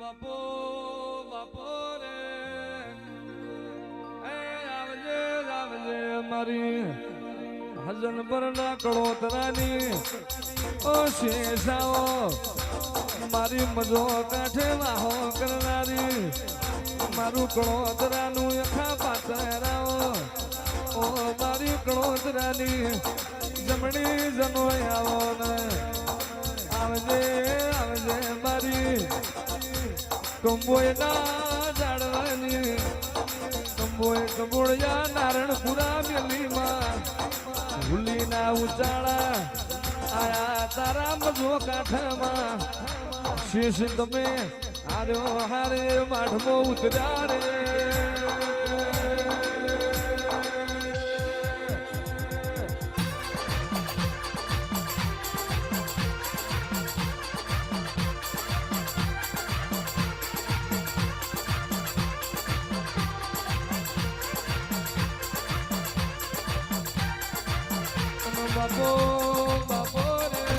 બાપો બાપો રે એ આવજે આવજે મારી હજન પર ના કળોતરાની ઓ શેષાઓ મારી મજો કાઠે વાહો કરનારી મારું કળોતરાનું અખા પાતરાઓ ઓ મારી કળોતરાની જમણી જનો આવો ને આવજે આવજે મારી કંબોયના જાડવાની કંબોળિયા નારણપુરા મેલીમાં ભૂલીના ઉચાળા આયા તારા મજો કાંઠામાં શેષ તમે હાર્યો હારે માઠમો ઉતર્યા રે બાપો બાપો રે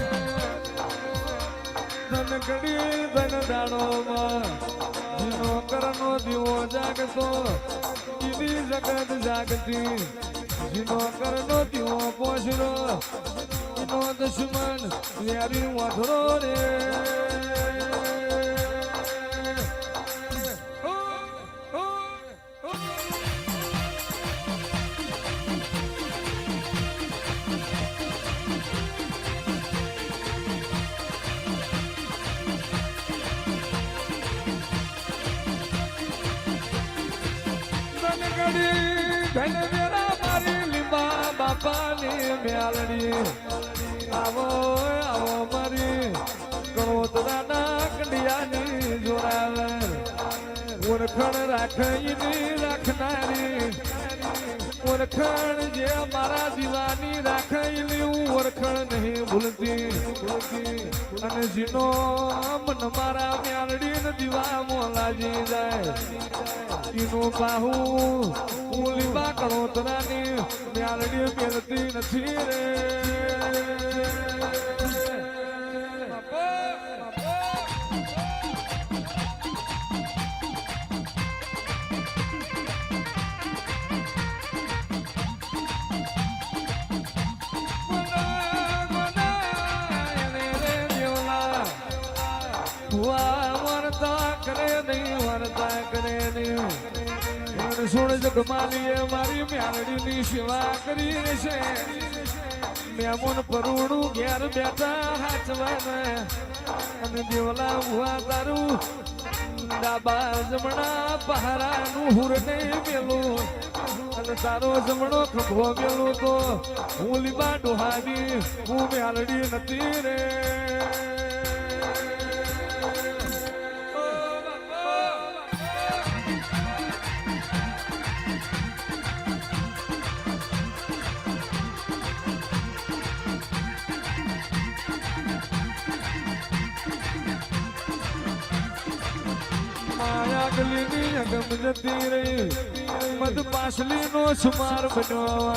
ધન ઘડી ધન દાણોમાં જીનો કરનો દીવો જાગતો દીદી જગત જાગતી જીનો કરનો દીવો પોષરો એનો દુશ્મન યારી વાધરો રે ધન મેરા મારી લીંબા બાપાની મ્યાલડી આવો આવો મારી કળોતરાના કંડિયાની જોરાવે ઓળખણ રાખીની રાખનારી ઓળખણ જે મારા દીવાની રાખેલી ઓળખણ નહીં ભૂલતી અને જીનો મન મારા મ્યાલડી ને દીવા મોલાજી જાય ઈનું બાહુ હું લીંબા કળોતરાની મ્યાલડી પહેરતી નથી રે સુણ જગમાલીએ મારી મ્યાલડીની સેવા કરી છે મેમોન પરુણું ઘેર બેઠા હાચવાને અને દેવલા ભુવા તારું ડાબા જમણા પહારાનું હુર નહીં મેલું અને તારો જમણો ખભો મેલું તો હું લીંબા ડોહાની હું મ્યાલડી નથી રે આગલીની અગમ જતી રહી મધ પાસલીનો સુમાર બન્યો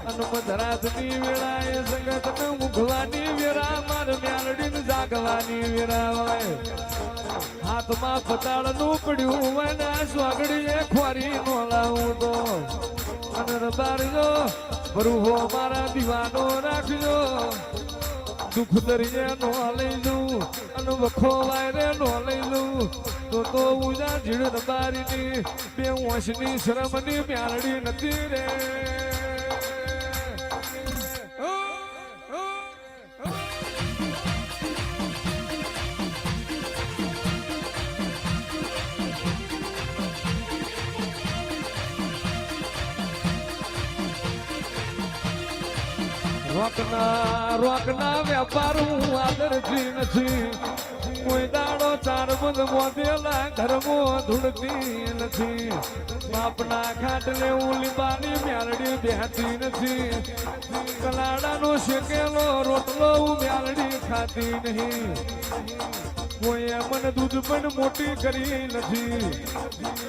અને મધરાતની વેળાએ સંગતને મુઘવાની વેરા માર મ્યાલડીને જાગવાની વેરા હોય હાથમાં પતાળનું પડ્યું હોય ને સ્વાગડીએ ખોરી નો લાવું તો અને રબારજો ભરૂહો મારા દીવાનો રાખજો દુઃખ દરિયે નો લઈ જઉં અને વખો વાયરે નો લઈ જઉં તો ઉજા જીડ રબારીની બે વંશની શરમની મ્યાલડી નથી રે રોકના વેપાર હું આદરતી નથી કોઈ દાડો ચાર બંધ મોદેલા ઘરમાં ધૂળતી નથી બાપના ખાટલે હું લીંબાની મ્યાલડી બેહતી નથી કલાડાનો શેકેલો રોટલો હું મ્યાલડી ખાતી નહીં કોઈએ મને દૂધ પણ મોટી કરી નથી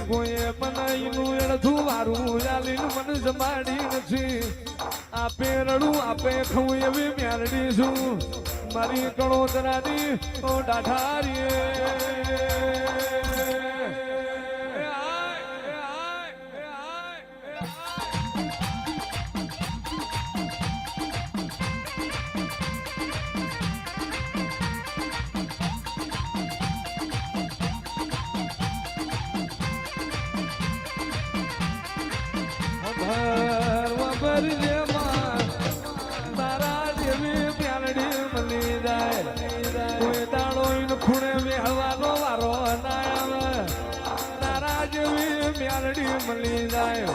કોઈએ મને એનું અડધું વારું યાલીને મને જમાડી નથી આપે રડું આપે ખવું એવી મ્યાલડી છું મારી કળોતરાની ડાઠારીએ મ્યાલડી મળી જાય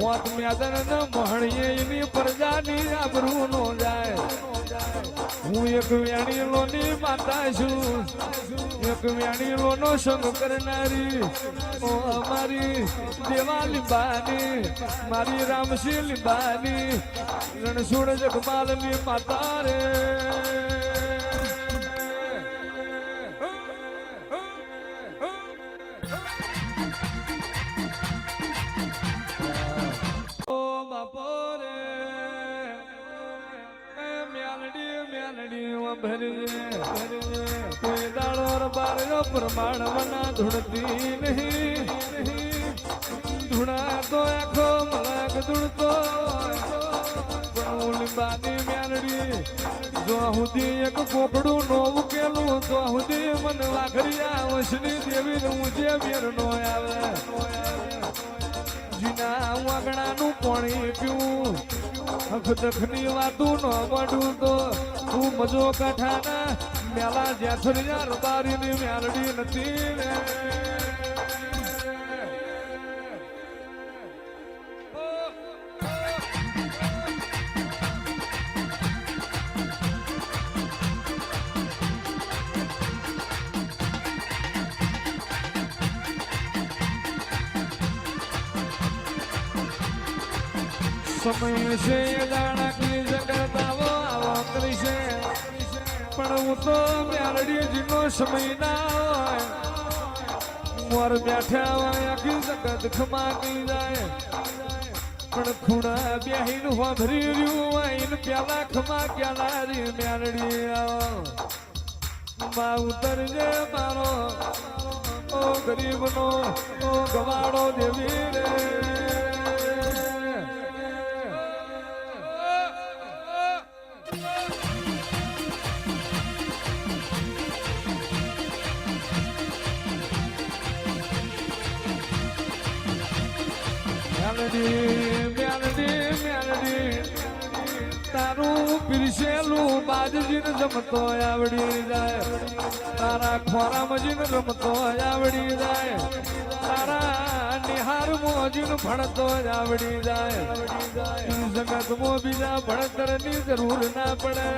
મોત મેદન ન મહણીએ એની પ્રજાની આબરૂ નો જાય હું એક વેણીલો ની માતા છું એક વેણીલો નો સંગ કરનારી ઓ અમારી દેવા લીંબાની મારી રામશી લીંબાની રણછોડ જગમાલ ની માતા રે કોઈ દાડો બાર પ્રમાણ મના ધૂણતી નહીં ધૂણા તો આખો મલાક ધૂણતો પણ લીંબાની મ્યાલડી જો સુધી એક કોકડું નો ઉકેલું તો સુધી મને વાઘરિયા વંશની દેવી હું જે વેર નો આવે જીના વાગણાનું પાણી પીવું હકદખની વાતું નો મળું તો તું મજો કાઠાના મેલા જેથરિયા રબારીની મ્યાલડી નથી ને સમય છે જાણા કી જગત આવો આવો કરી છે પણ હું તો મ્યાલડીજીનો સમય ના હોય મોર બેઠા હોય આખી જગત ખમાકી જાય પણ ખૂણા બેહીન વાભરી રહ્યું હોય પેલા ખમા ક્યાલારી મ્યાલડી આવો મા ઉતરજે મારો ઓ ગરીબનો ઓ ગવાડો દેવી રે તારું પીરસેલું બાજજીને જમતો આવડી જાય તારા ખોરામાં જીને રમતો આવડી જાય તારા નિહાર મોજીને ભણતો આવડી જાય જગતમાં બીજા ભણતરની જરૂર ના પડે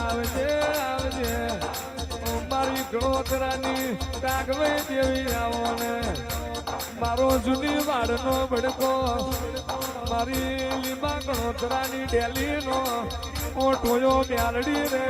આવજે આવજે મારી ગણોતરાની કાગવે દેવી આવો ને મારો જૂની વાડનો ભડકો મારી લીંબા ગણોતરાની ડેલીનો ટોયો મ્યાલડી રે